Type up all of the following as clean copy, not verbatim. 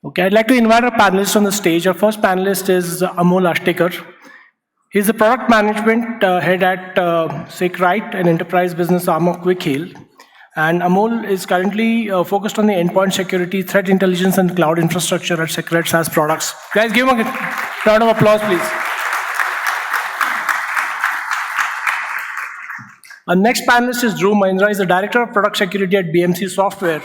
Okay, I'd like to invite our panelists on the stage. Our first panelist is Amol Ashtekar. He's the product management head at SecRite, an enterprise business arm of Quickheal. And Amol is currently focused on the endpoint security, threat intelligence, and cloud infrastructure at SecRite SaaS products. Guys, give him a round of applause, please. Our next panelist is Dhruv Mahindra. He's the director of product security at BMC Software,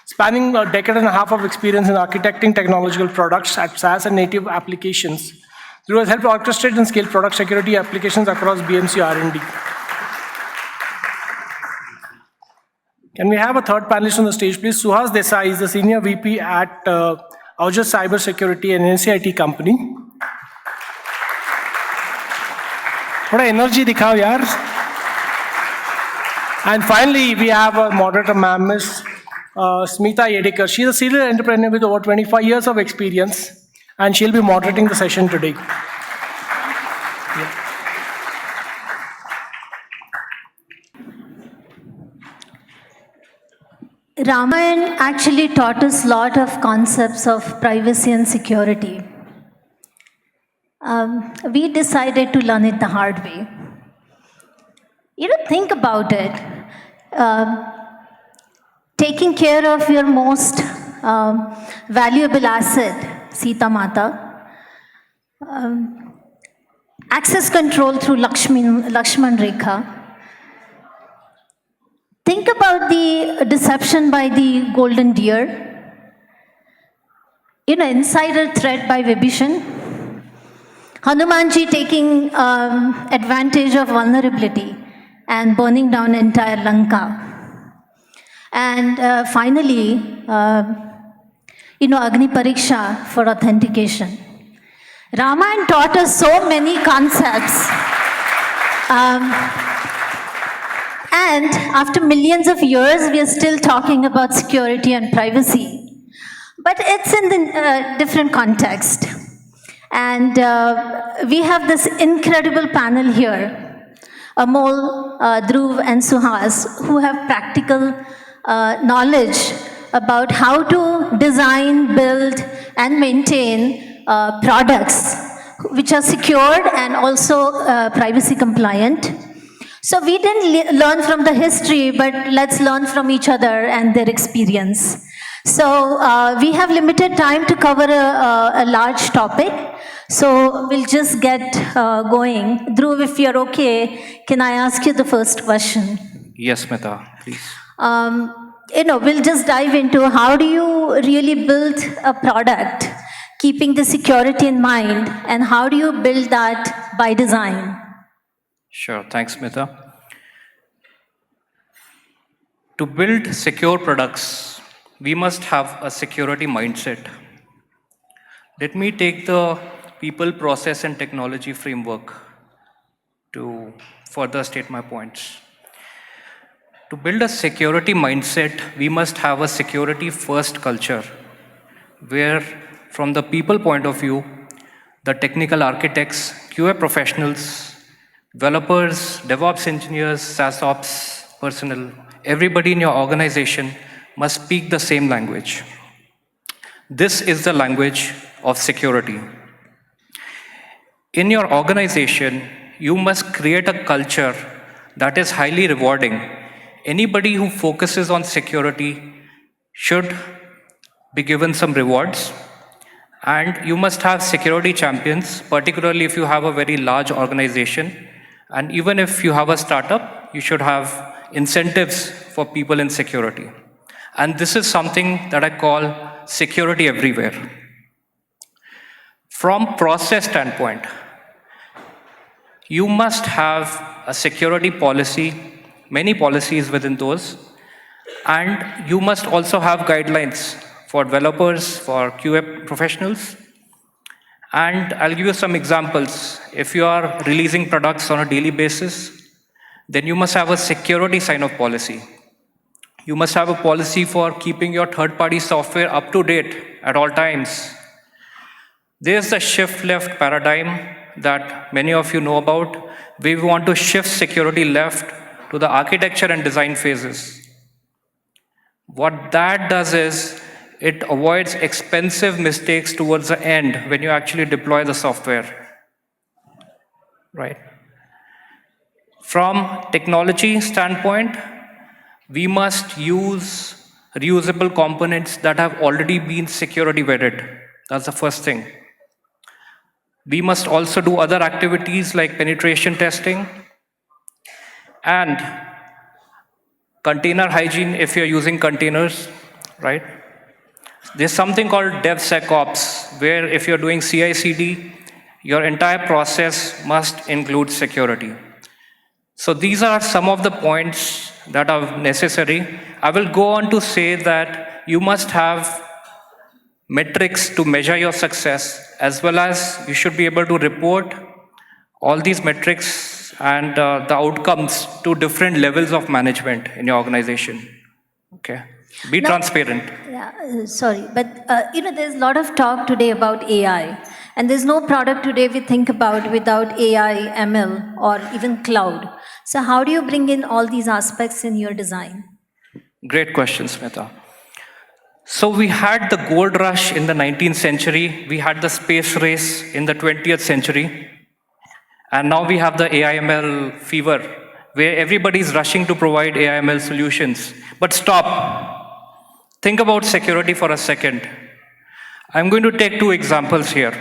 spanning a decade and a half of experience in architecting technological products at SaaS and native applications. Dhruv has helped orchestrate and scale product security applications across BMC R&D. Can we have a third panelist on the stage, please? Suhas Desai is the senior VP at Aujas Cybersecurity, an NSEIT company. What energy dikhao, yaar. And finally, we have a moderator, ma'am, Miss Smita Yedekar. She's a serial entrepreneur with over 25 years of experience, and she'll be moderating the session today. Ramayan actually taught us a lot of concepts of privacy and security. We decided to learn it the hard way. Think about it. Taking care of your most valuable asset, Sita Mata, access control through Lakshman Rekha. Think about the deception by the golden deer, insider threat by Vibhishan, Hanumanji taking advantage of vulnerability and burning down entire Lanka. And finally, Agni Pariksha for authentication. Ramayan taught us so many concepts. And after millions of years, we are still talking about security and privacy. But it's in the different context. And we have this incredible panel here. Amol, Dhruv, and Suhas, who have practical knowledge about how to design, build, and maintain products which are secured and also privacy compliant. So we didn't learn from the history, but let's learn from each other and their experience. So we have limited time to cover a large topic. So we'll just get going. Dhruv, if you're okay, can I ask you the first question? Yes, Smita, please. We'll just dive into how do you really build a product, keeping the security in mind, and how do you build that by design? Sure, thanks, Smita. To build secure products, we must have a security mindset. Let me take the people, process, and technology framework to further state my points. To build a security mindset, we must have a security-first culture, where from the people point of view, the technical architects, QA professionals, developers, DevOps engineers, SaaSOps personnel, everybody in your organization must speak the same language. This is the language of security. In your organization, you must create a culture that is highly rewarding. Anybody who focuses on security should be given some rewards. And you must have security champions, particularly if you have a very large organization. And even if you have a startup, you should have incentives for people in security. And this is something that I call security everywhere. From process standpoint, you must have a security policy, many policies within those, and you must also have guidelines for developers, for QA professionals. And I'll give you some examples. If you are releasing products on a daily basis, then you must have a security sign-off policy. You must have a policy for keeping your third-party software up to date at all times. There's the shift left paradigm that many of you know about. We want to shift security left to the architecture and design phases. What that does is, It avoids expensive mistakes towards the end when you actually deploy the software, right? From technology standpoint, we must use reusable components that have already been security vetted. That's the first thing. We must also do other activities like penetration testing and container hygiene if you're using containers, right? There's something called DevSecOps, where if you're doing CI/CD, your entire process must include security. So these are some of the points that are necessary. I will go on to say that you must have metrics to measure your success, as well as you should be able to report all these metrics and the outcomes to different levels of management in your organization. Okay. Be transparent. Yeah, sorry, but there's a lot of talk today about AI, and there's no product today we think about without AI, ML, or even cloud. So how do you bring in all these aspects in your design? Great question, Smita. So we had the gold rush in the 19th century, we had the space race in the 20th century, and now we have the AI/ML fever, where everybody's rushing to provide AI/ML solutions. But stop. Think about security for a second. I'm going to take two examples here.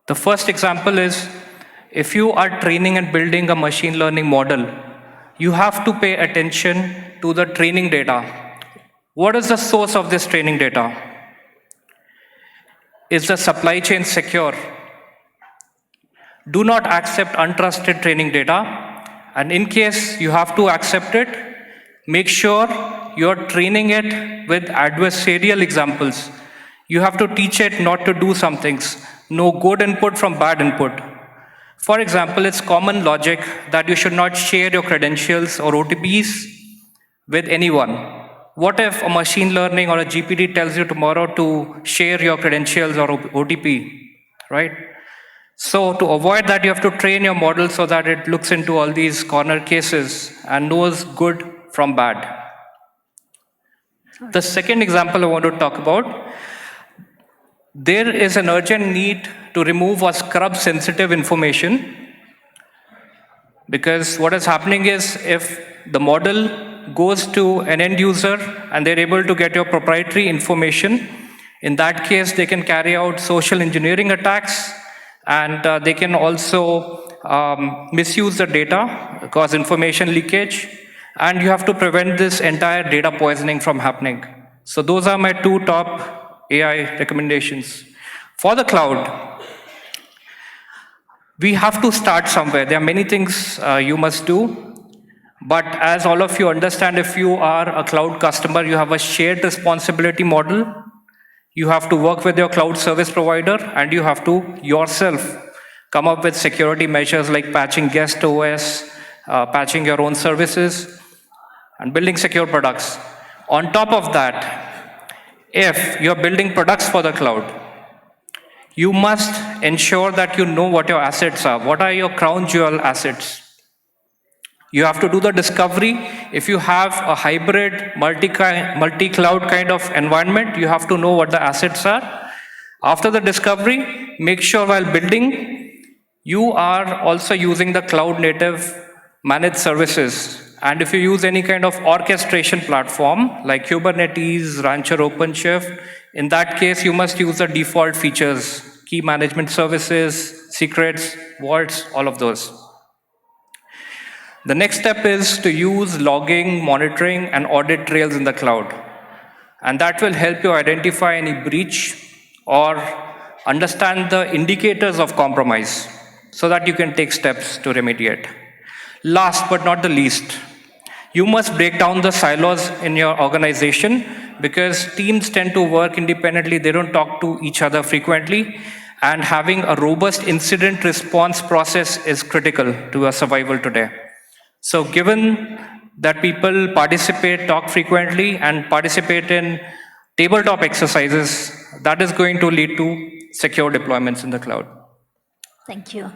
The first example is, if you are training and building a machine learning model, you have to pay attention to the training data. What is the source of this training data? Is the supply chain secure? Do not accept untrusted training data. And in case you have to accept it, make sure you're training it with adversarial examples. You have to teach it not to do some things. Know good input from bad input. For example, it's common logic that you should not share your credentials or OTPs with anyone. What if a machine learning or a GPT tells you tomorrow to share your credentials or OTP, right? So to avoid that, you have to train your model so that it looks into all these corner cases and knows good from bad. The second example I want to talk about, there is an urgent need to remove or scrub sensitive information, because what is happening is if the model goes to an end user and they're able to get your proprietary information, in that case they can carry out social engineering attacks, and they can also misuse the data, cause information leakage, and you have to prevent this entire data poisoning from happening. So those are my two top AI recommendations. For the cloud, we have to start somewhere. There are many things you must do, but as all of you understand, if you are a cloud customer, you have a shared responsibility model. You have to work with your cloud service provider, and you have to yourself come up with security measures like patching guest OS, patching your own services, and building secure products. On top of that, if you're building products for the cloud, you must ensure that you know what your assets are. What are your crown jewel assets? You have to do the discovery. If you have a hybrid multi-cloud kind of environment, you have to know what the assets are. After the discovery, make sure while building, you are also using the cloud native managed services. And if you use any kind of orchestration platform like Kubernetes, Rancher, OpenShift, in that case, you must use the default features, key management services, secrets, vaults, all of those. The next step is to use logging, monitoring, and audit trails in the cloud. And that will help you identify any breach or understand the indicators of compromise so that you can take steps to remediate. Last but not the least, you must break down the silos in your organization, because teams tend to work independently. They don't talk to each other frequently. And having a robust incident response process is critical to your survival today. So given that people participate, talk frequently, and participate in tabletop exercises, that is going to lead to secure deployments in the cloud. Thank you.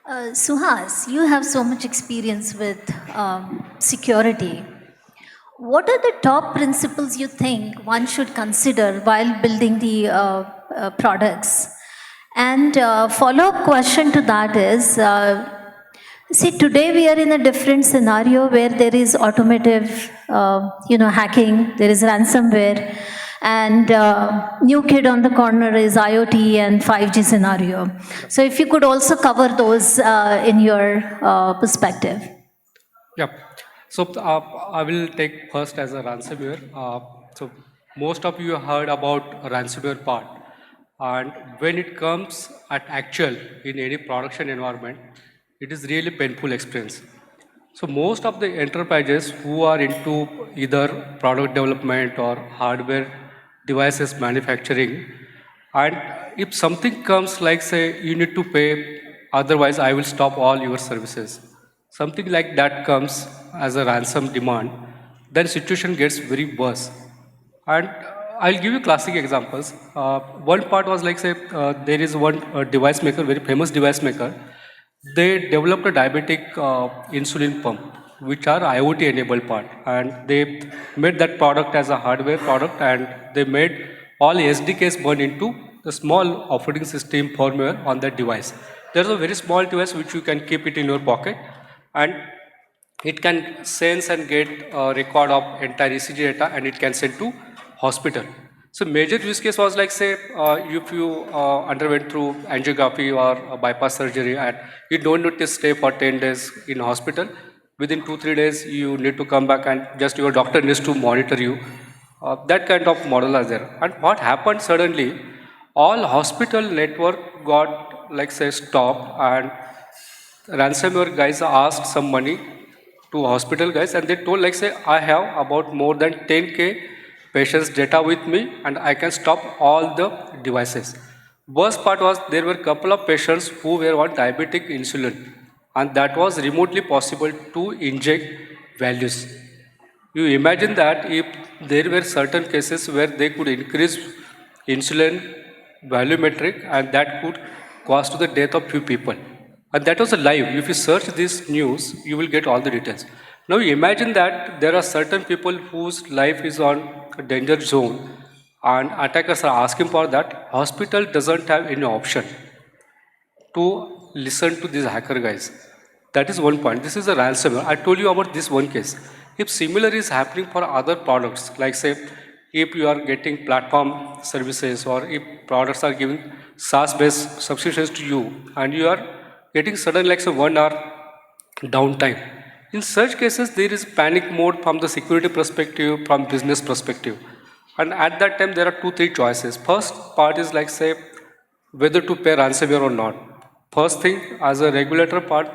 Suhas, you have so much experience with security. What are the top principles you think one should consider while building the products? And follow-up question to that is, see, today we are in a different scenario where there is automotive, hacking, there is ransomware, and new kid on the corner is IoT and 5G scenario. So if you could also cover those in your perspective. Yep. So I will take first as a ransomware. So most of you heard about ransomware part, and when it comes at actual in any production environment, it is really painful experience. So most of the enterprises who are into either product development or hardware devices manufacturing, and if something comes like say you need to pay, otherwise I will stop all your services. Something like that comes as a ransom demand, then situation gets very worse. And I'll give you classic examples. One part was like say there is one device maker, very famous device maker. They developed a diabetic insulin pump, which are IoT enabled part, and they made that product as a hardware product, and they made all SDKs burn into the small operating system firmware on that device. There's a very small device which you can keep it in your pocket, and it can sense and get a record of entire ECG data, and it can send to hospital. So major use case was like say if you underwent through angiography or a bypass surgery and you don't need to stay for 10 days in hospital. Within 2-3 days you need to come back and just your doctor needs to monitor you. That kind of model are there. And what happened suddenly, all hospital network got like say stopped, and ransomware guys asked some money to hospital guys, and they told like say I have about more than 10K patients data with me and I can stop all the devices. Worst part was there were couple of patients who were on diabetic insulin, and that was remotely possible to inject values. You imagine that if there were certain cases where they could increase insulin volumetric, and that could cause to the death of few people. And that was a live. If you search this news, you will get all the details. Now you imagine that there are certain people whose life is on a danger zone, and attackers are asking for that. Hospital doesn't have any option to listen to these hacker guys. That is one point. This is a ransomware. I told you about this one case. If similar is happening for other products, like say, if you are getting platform services or if products are giving SaaS-based subscriptions to you, and you are getting sudden like say 1 hour downtime. In such cases, there is panic mode from the security perspective, from business perspective. And at that time, there are 2-3 choices. First part is like say, whether to pay ransomware or not. First thing, as a regulator part,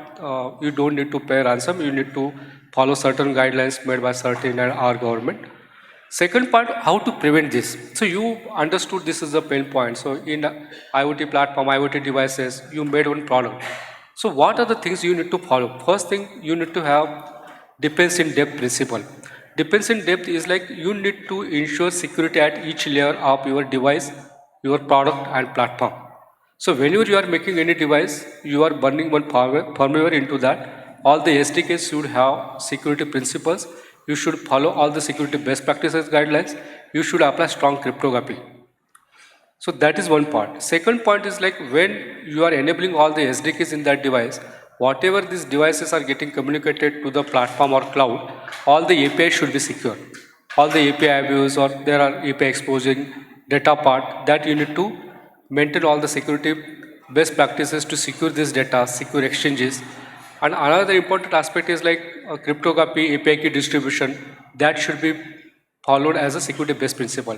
you don't need to pay ransom. You need to follow certain guidelines made by certain and our government. Second part, how to prevent this. So you understood this is a pain point. So in IoT platform, IoT devices, you made one product. So what are the things you need to follow? First thing, you need to have depends in depth principle. Depends in depth is like you need to ensure security at each layer of your device, your product and platform. So whenever you are making any device, you are burning one firmware into that. All the SDKs should have security principles. You should follow all the security best practices guidelines. You should apply strong cryptography. So that is one part. Second point is like when you are enabling all the SDKs in that device, whatever these devices are getting communicated to the platform or cloud, all the API should be secure. All the API abuse or there are API exposing data part, that you need to maintain all the security best practices to secure this data, secure exchanges. And another important aspect is like cryptography, API key distribution, that should be followed as a security based principle.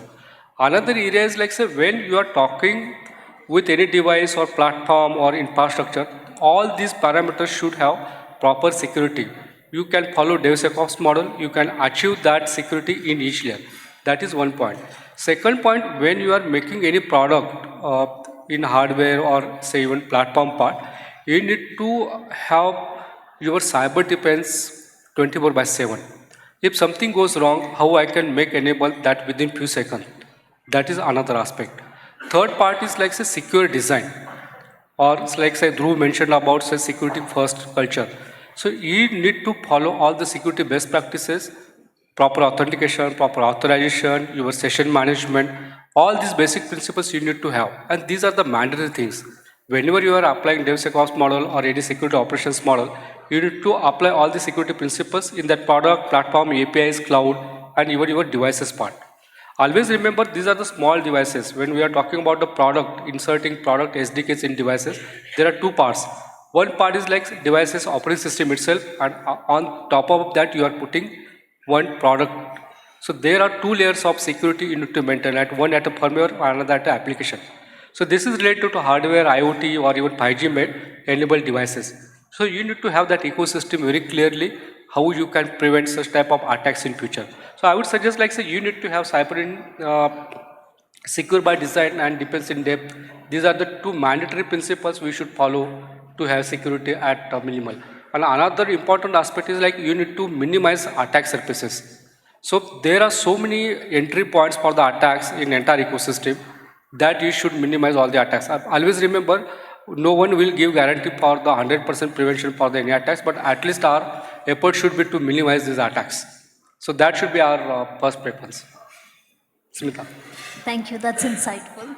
Another area is like say when you are talking with any device or platform or infrastructure, all these parameters should have proper security. You can follow DevSecOps model, you can achieve that security in each layer. That is one point. Second point, when you are making any product in hardware or say even platform part, you need to have your cyber defense 24/7. If something goes wrong, how I can make enable that within few seconds. That is another aspect. Third part is like say secure design, or it's like say Dhruv mentioned about say security first culture. So you need to follow all the security best practices proper authentication, proper authorization, your session management, all these basic principles you need to have. And these are the mandatory things. Whenever you are applying DevSecOps model or any security operations model, you need to apply all the security principles in that product, platform, APIs, cloud, and even your devices part. Always remember, these are the small devices. When we are talking about the product, inserting product SDKs in devices, there are two parts. One part is like devices operating system itself, and on top of that you are putting one product. So there are two layers of security you need to maintain, at one at a firmware, another at the application. So this is related to hardware, IoT, or even 5G enabled devices. So you need to have that ecosystem very clearly, how you can prevent such type of attacks in future. So I would suggest, like say, you need to have cyber secure by design and defense in depth. These are the two mandatory principles we should follow to have security at minimal. And another important aspect is like you need to minimize attack surfaces. So there are so many entry points for the attacks in entire ecosystem that you should minimize all the attacks. Always remember, no one will give guarantee for the 100% prevention for the any attacks, but at least our effort should be to minimize these attacks. So that should be our first preference. Smita. Thank you, that's insightful.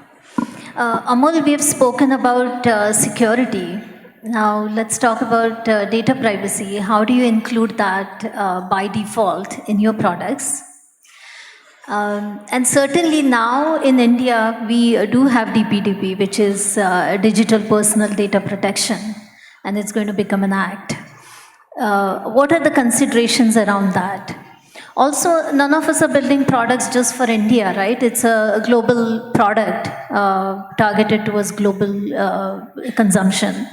Amol, we have spoken about security. Now let's talk about data privacy. How do you include that by default in your products? And certainly now in India, we do have DPDP, which is Digital Personal Data Protection, and it's going to become an act. What are the considerations around that? Also, none of us are building products just for India, right? It's a global product targeted towards global consumption.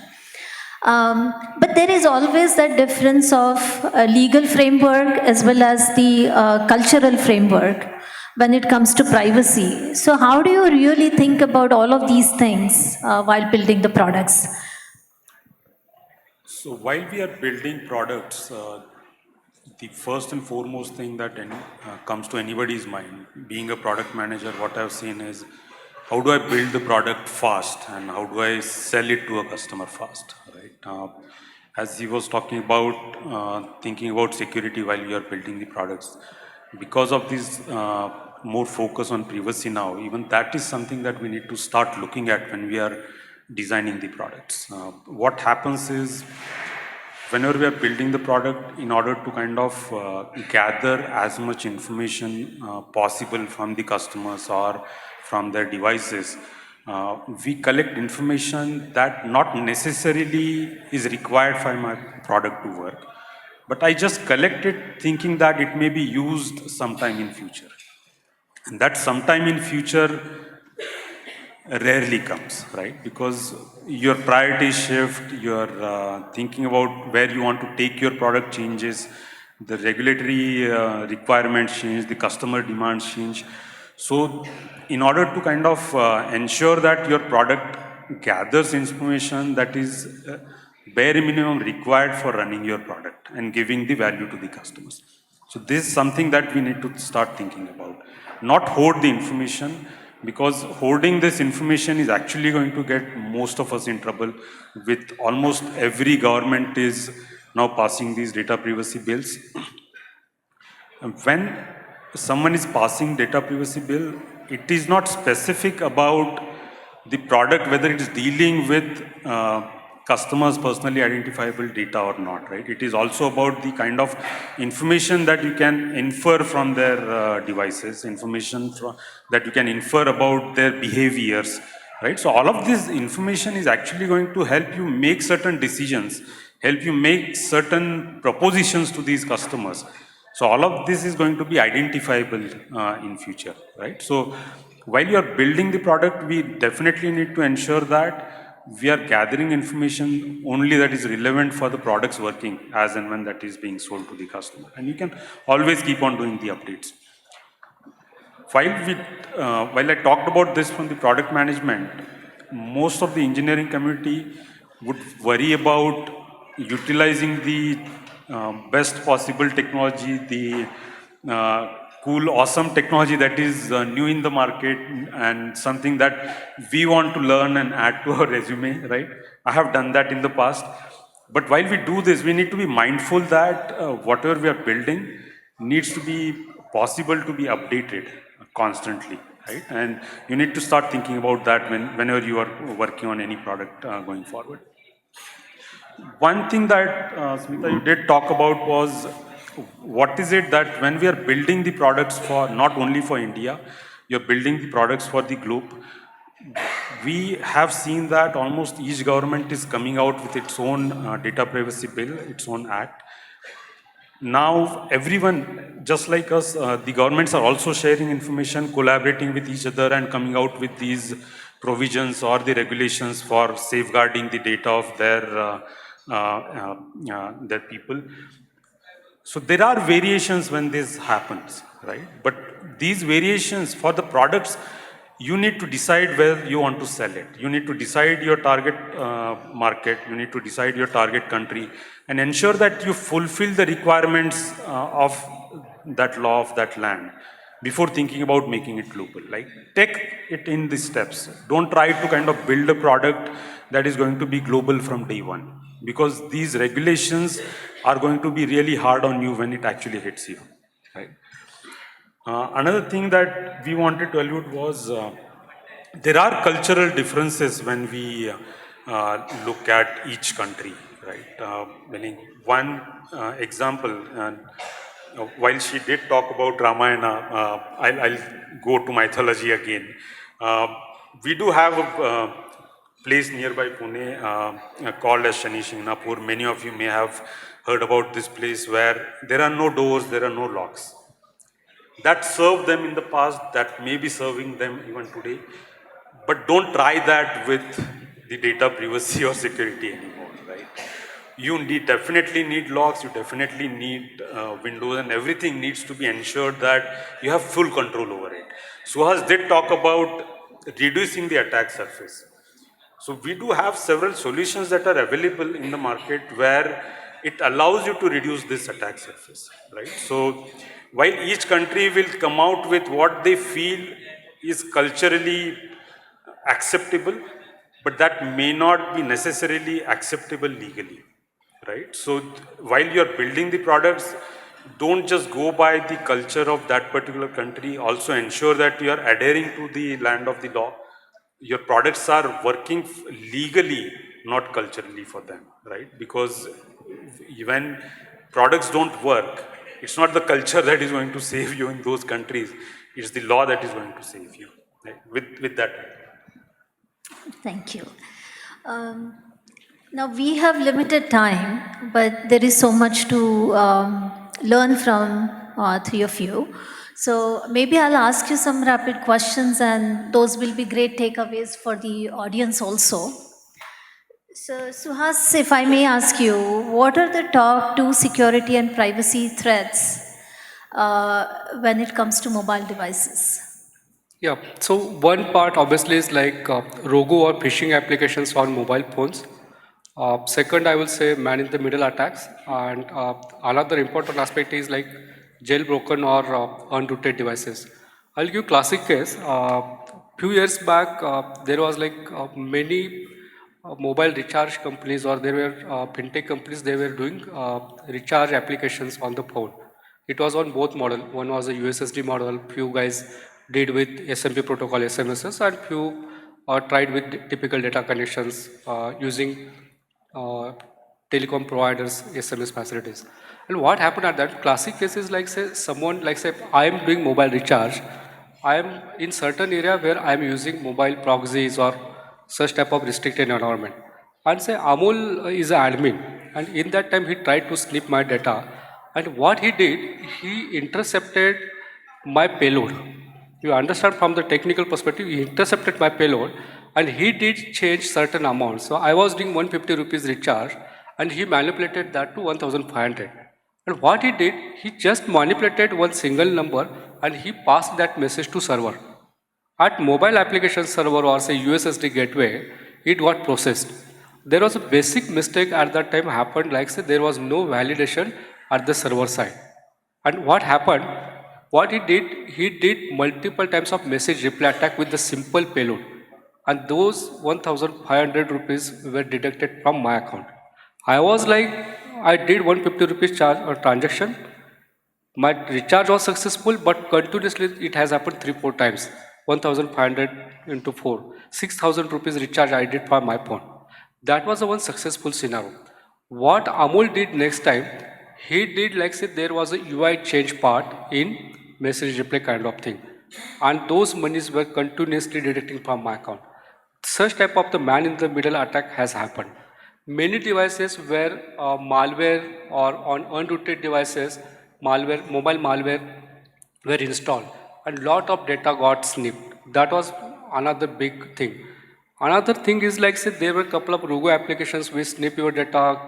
But there is always that difference of legal framework as well as the cultural framework when it comes to privacy. So how do you really think about all of these things while building the products? So while we are building products, the first and foremost thing that comes to anybody's mind, being a product manager, what I've seen is how do I build the product fast and how do I sell it to a customer fast, right? As he was talking about thinking about security while you are building the products, because of this more focus on privacy now, even that is something that we need to start looking at when we are designing the products. What happens is, whenever we are building the product, in order to kind of gather as much information possible from the customers or from their devices, we collect information that not necessarily is required for my product to work, but I just collect it thinking that it may be used sometime in future. And that sometime in future rarely comes, right? Because your priorities shift, your thinking about where you want to take your product changes, the regulatory requirements change, the customer demands change. So in order to kind of ensure that your product gathers information that is bare minimum required for running your product and giving the value to the customers. So this is something that we need to start thinking about. Not hoard the information, because hoarding this information is actually going to get most of us in trouble. With almost every government is now passing these data privacy bills. When someone is passing data privacy bill, it is not specific about the product, whether it is dealing with customers' personally identifiable data or not, right? It is also about the kind of information that you can infer from their devices, information that you can infer about their behaviors, right? So all of this information is actually going to help you make certain decisions, help you make certain propositions to these customers. So all of this is going to be identifiable in future, right? So while you are building the product, we definitely need to ensure that we are gathering information only that is relevant for the products working as and when that is being sold to the customer. And you can always keep on doing the updates. While I talked about this from the product management, most of the engineering community would worry about utilizing the best possible technology, the cool, awesome technology that is new in the market and something that we want to learn and add to our resume, right? I have done that in the past. But while we do this, we need to be mindful that whatever we are building needs to be possible to be updated constantly, right? And you need to start thinking about that whenever you are working on any product going forward. One thing that Smita, you did talk about was what is it that when we are building the products for not only for India, you're building the products for the globe. We have seen that almost each government is coming out with its own data privacy bill, its own act. Now, everyone, just like us, the governments are also sharing information, collaborating with each other, and coming out with these provisions or the regulations for safeguarding the data of their people. So there are variations when this happens, right? But these variations for the products, you need to decide where you want to sell it. You need to decide your target market. You need to decide your target country and ensure that you fulfill the requirements of that law of that land before thinking about making it global. Like, take it in the steps. Don't try to kind of build a product that is going to be global from day one, because these regulations are going to be really hard on you when it actually hits you, right? Another thing that we wanted to allude was there are cultural differences when we look at each country, right? Meaning one example, while she did talk about Ramayana, I'll go to mythology again. We do have a place nearby Pune called as Shani Shingnapur. Many of you may have heard about this place where there are no doors, there are no locks. That served them in the past, that may be serving them even today. But don't try that with the data privacy or security anymore, right? You definitely need locks, you definitely need windows, and everything needs to be ensured that you have full control over it. Suhas did talk about reducing the attack surface. So we do have several solutions that are available in the market where it allows you to reduce this attack surface, right? So while each country will come out with what they feel is culturally acceptable, but that may not be necessarily acceptable legally, right? So while you're building the products, don't just go by the culture of that particular country. Also ensure that you are adhering to the land of the law. Your products are working legally, not culturally for them, right? Because when products don't work, it's not the culture that is going to save you in those countries, it's the law that is going to save you, right? With that. Thank you. Um, Now, we have limited time, but there is so much to learn from three of you. So maybe I'll ask you some rapid questions, and those will be great takeaways for the audience also. So, Suhas, if I may ask you, what are the top two security and privacy threats when it comes to mobile devices? Yeah, so one part obviously is like rogue or phishing applications on mobile phones. Second, I will say man-in-the-middle attacks, and another important aspect is like jailbroken or unrooted devices. I'll give classic case. Few years back, there was like many mobile recharge companies, or there were fintech companies. They were doing recharge applications on the phone. It was on both model. One was a USSD model. Few guys did with SMP protocol SMSs, and few tried with typical data connections using telecom providers SMS facilities. And what happened at that classic case is like say someone like say I am doing mobile recharge, I am in certain area where I am using mobile proxies or such type of restricted environment. And say Amol is an admin, and in that time he tried to snip my data. And what he did, he intercepted my payload. You understand from the technical perspective, he intercepted my payload and he did change certain amounts. So I was doing 150 rupees recharge and he manipulated that to 1500. And what he did, he just manipulated one single number and he passed that message to server. At mobile application server or say USSD gateway, it got processed. There was a basic mistake at that time happened, like say there was no validation at the server side. And what happened? What he did multiple times of message reply attack with the simple payload. And those 1500 rupees were deducted from my account. I was like, I did 150 rupees charge or transaction. My recharge was successful, but continuously it has happened 3-4 times. 1,500 into 4, 6,000 rupees recharge I did for my phone. That was the one successful scenario. What Amol did next time, he did like say there was a UI change part in message replay kind of thing, and those monies were continuously deducting from my account. Such type of the man in the middle attack has happened. Many devices where malware or on unrooted devices, mobile malware were installed and lot of data got snipped. That was another big thing. Another thing is like say there were a couple of Rugo applications which snip your data,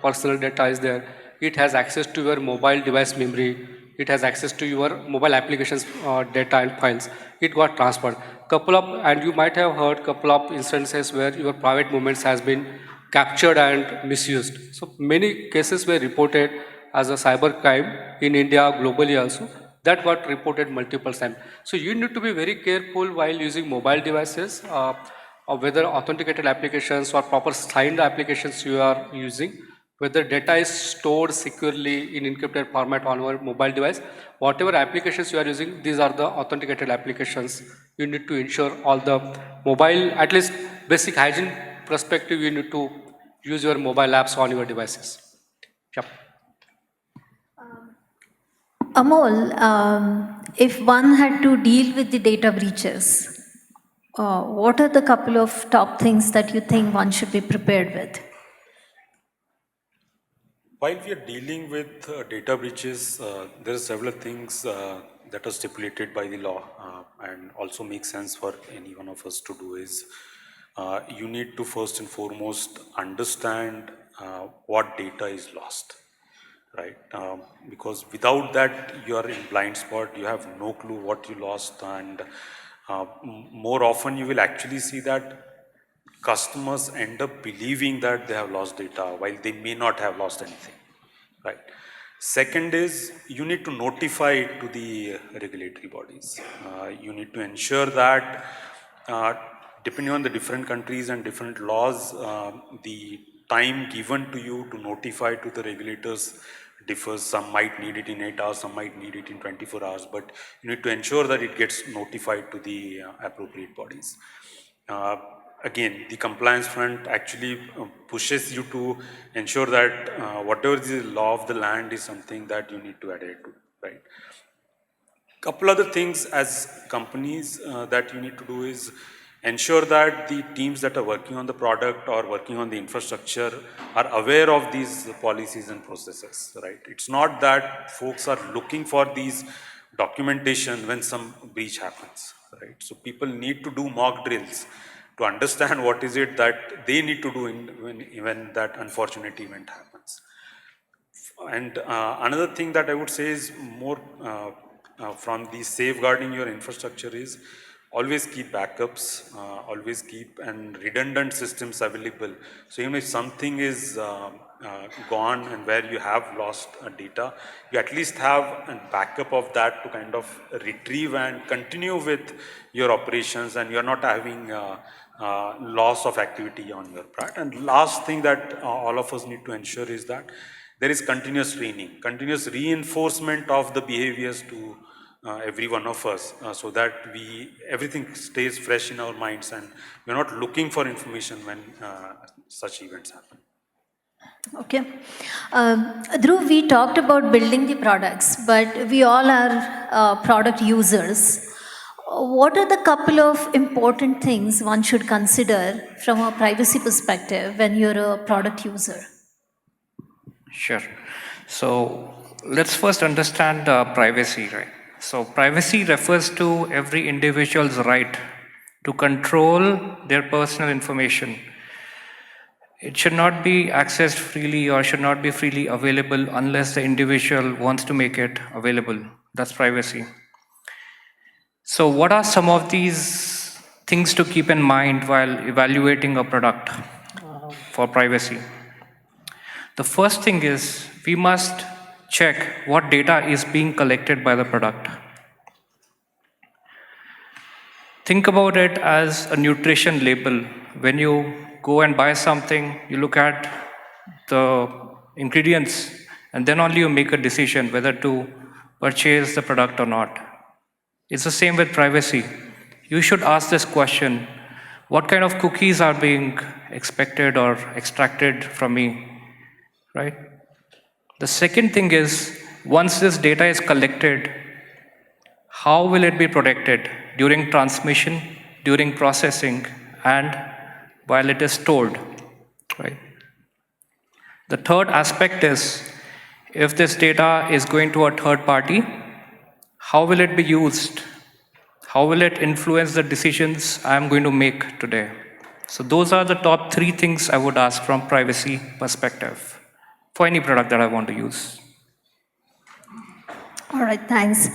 personal data is there. It has access to your mobile device memory. It has access to your mobile applications data and files. It got transferred. Couple of, and you might have heard couple of instances where your private moments has been captured and misused. So many cases were reported as a cyber crime in India, globally also. That got reported multiple times. So you need to be very careful while using mobile devices, or whether authenticated applications or proper signed applications you are using, whether data is stored securely in encrypted format on your mobile device. Whatever applications you are using, these are the authenticated applications. You need to ensure all the mobile, at least basic hygiene perspective, you need to use your mobile apps on your devices. Yep. Amol, if one had to deal with the data breaches, what are the couple of top things that you think one should be prepared with? While we are dealing with data breaches, there are several things that are stipulated by the law and also make sense for any one of us to do is you need to first and foremost understand what data is lost, right? Because without that, you are in blind spot, you have no clue what you lost, and more often you will actually see that customers end up believing that they have lost data while they may not have lost anything, right? Second is you need to notify it to the regulatory bodies. You need to ensure that depending on the different countries and different laws, the time given to you to notify to the regulators differs. Some might need it in 8 hours, some might need it in 24 hours, but you need to ensure that it gets notified to the appropriate bodies. Again, the compliance front actually pushes you to ensure that whatever the law of the land is something that you need to adhere to, right? Couple other things as companies that you need to do is ensure that the teams that are working on the product or working on the infrastructure are aware of these policies and processes, right? It's not that folks are looking for these documentation when some breach happens, right? So people need to do mock drills to understand what is it that they need to do when that unfortunate event happens. And another thing that I would say is more from the safeguarding your infrastructure is always keep backups, always keep and redundant systems available. So even if something is gone and where you have lost data, you at least have a backup of that to kind of retrieve and continue with your operations, and you're not having loss of activity on your part. And last thing that all of us need to ensure is that there is continuous training, continuous reinforcement of the behaviors to every one of us, so that everything stays fresh in our minds and we're not looking for information when such events happen. Okay. Dhruv, we talked about building the products, but we all are product users. What are the couple of important things one should consider from a privacy perspective when you're a product user? Sure. So let's first understand privacy, right? So privacy refers to every individual's right to control their personal information. It should not be accessed freely or should not be freely available unless the individual wants to make it available. That's privacy. So what are some of these things to keep in mind while evaluating a product for privacy? The first thing is we must check what data is being collected by the product. Think about it as a nutrition label. When you go and buy something, you look at the ingredients and then only you make a decision whether to purchase the product or not. It's the same with privacy. You should ask this question, what kind of cookies are being expected or extracted from me, right? The second thing is, once this data is collected, how will it be protected during transmission, during processing, and while it is stored, right? The third aspect is, if this data is going to a third party, how will it be used? How will it influence the decisions I'm going to make today? So those are the top 3 things I would ask from privacy perspective for any product that I want to use. All right, thanks.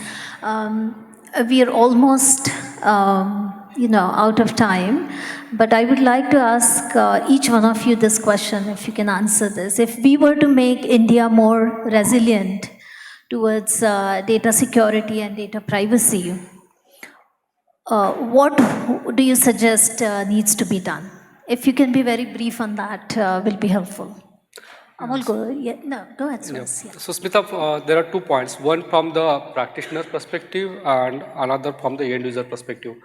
We are almost, out of time, but I would like to ask each one of you this question, if you can answer this. If we were to make India more resilient towards data security and data privacy, what do you suggest needs to be done? If you can be very brief on that, will be helpful. Amol, go ahead, Suhas. Yeah. So, Smita, there are 2 points. One from the practitioner perspective and another from the end user perspective.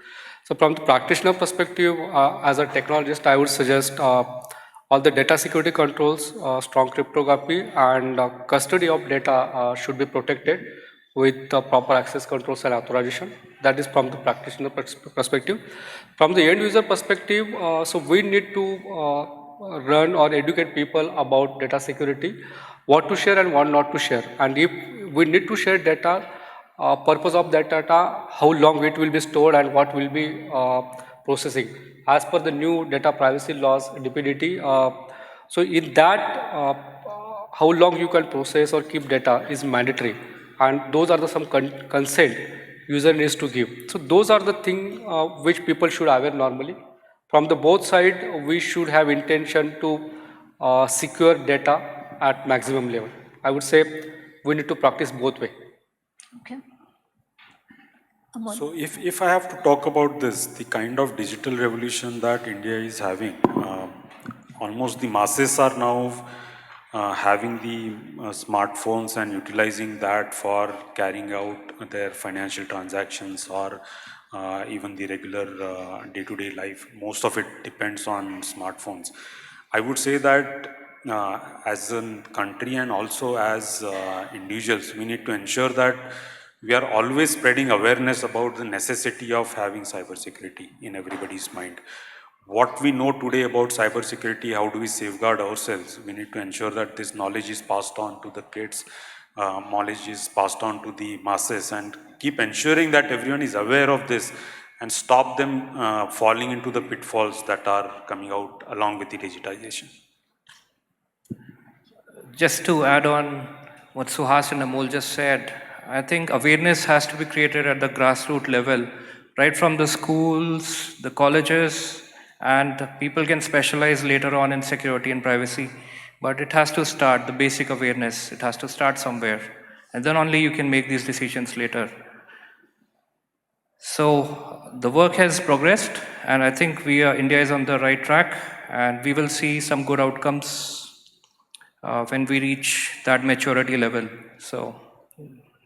So, from the practitioner perspective, as a technologist, I would suggest all the data security controls, strong cryptography, and custody of data should be protected with proper access controls and authorization. That is from the practitioner perspective. From the end user perspective, so we need to run or educate people about data security, what to share and what not to share. And if we need to share data, purpose of that data, how long it will be stored and what will be processing. As per the new data privacy laws, DPDT, so in that, how long you can process or keep data is mandatory. And those are the some consent user needs to give. So those are the things which people should aware normally. From the both side, we should have intention to secure data at maximum level. I would say we need to practice both way. Okay. Amol. So if I have to talk about this, the kind of digital revolution that India is having, almost the masses are now having the smartphones and utilizing that for carrying out their financial transactions or even the regular day-to-day life. Most of it depends on smartphones. I would say that as a country and also as individuals, we need to ensure that we are always spreading awareness about the necessity of having cybersecurity in everybody's mind. What we know today about cybersecurity, how do we safeguard ourselves? We need to ensure that this knowledge is passed on to the kids, knowledge is passed on to the masses, and keep ensuring that everyone is aware of this and stop them falling into the pitfalls that are coming out along with the digitization. Just to add on what Suhas and Amol just said, I think awareness has to be created at the grassroots level, right from the schools, the colleges, and people can specialize later on in security and privacy. But it has to start, the basic awareness, it has to start somewhere. And then only you can make these decisions later. So the work has progressed, and I think India is on the right track, and we will see some good outcomes when we reach that maturity level. So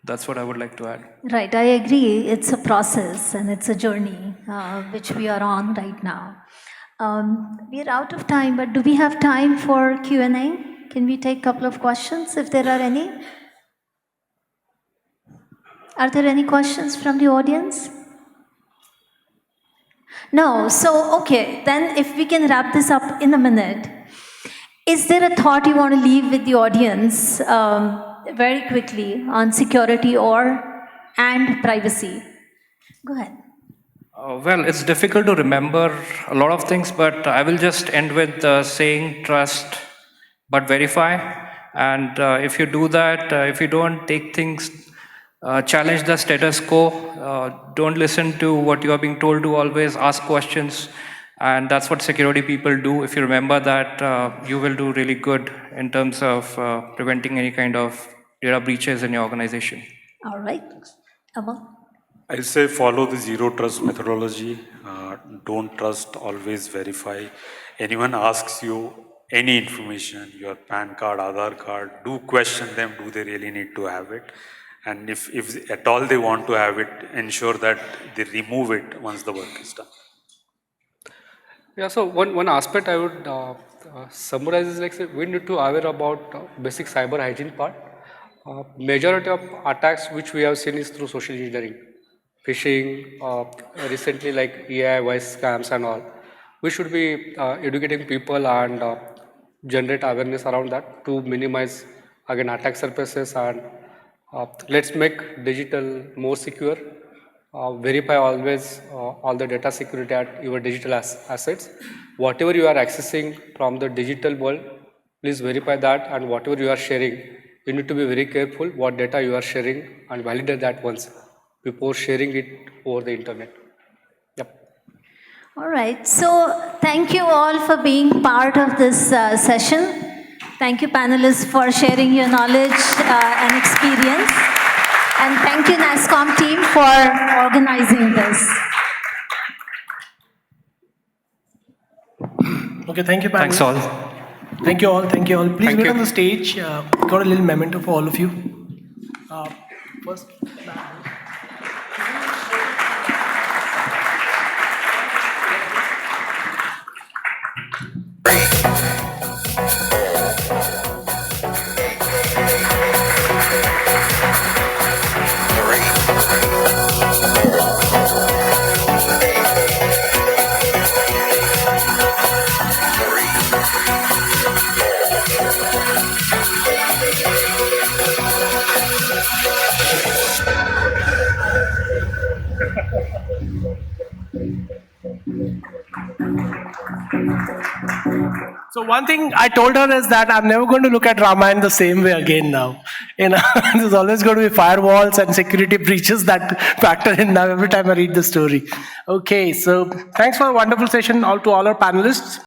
that's what I would like to add. Right, I agree. It's a process and it's a journey which we are on right now. We are out of time, but do we have time for Q&A? Can we take a couple of questions if there are any? Are there any questions from the audience? No, so okay, then if we can wrap this up in a minute. Is there a thought you want to leave with the audience very quickly on security and privacy? Go ahead. Well, it's difficult to remember a lot of things, but I will just end with saying trust, but verify. And if you do that, if you don't take things, challenge the status quo, don't listen to what you are being told to, always ask questions. And that's what security people do. If you remember that, you will do really good in terms of preventing any kind of data breaches in your organization. All right. Amol? I'll say follow the zero trust methodology. Don't trust, always verify. Anyone asks you any information, your PAN card, Aadhaar card, do question them, do they really need to have it? And if at all they want to have it, ensure that they remove it once the work is done. Yeah, so one aspect I would summarize is like say, we need to aware about basic cyber hygiene part. Majority of attacks which we have seen is through social engineering, phishing, recently like AI, voice scams and all. We should be educating people and generate awareness around that to minimize again attack surfaces and let's make digital more secure. Verify always all the data security at your digital assets. Whatever you are accessing from the digital world, please verify that, and whatever you are sharing, you need to be very careful what data you are sharing and validate that once before sharing it over the internet. Yep. All right, so thank you all for being part of this session. Thank you, panelists, for sharing your knowledge and experience. And thank you, NASSCOM team, for organizing this. Okay, thank you, panelists. Thanks all. Thank you all. Thank you all. Please Thank wait you. on the stage. Got a little memento for all of you. First. So one thing I told her is that I'm never going to look at Ramayana the same way again now. There's always going to be firewalls and security breaches that factor in now every time I read the story. Okay, so thanks for a wonderful session to all our panelists.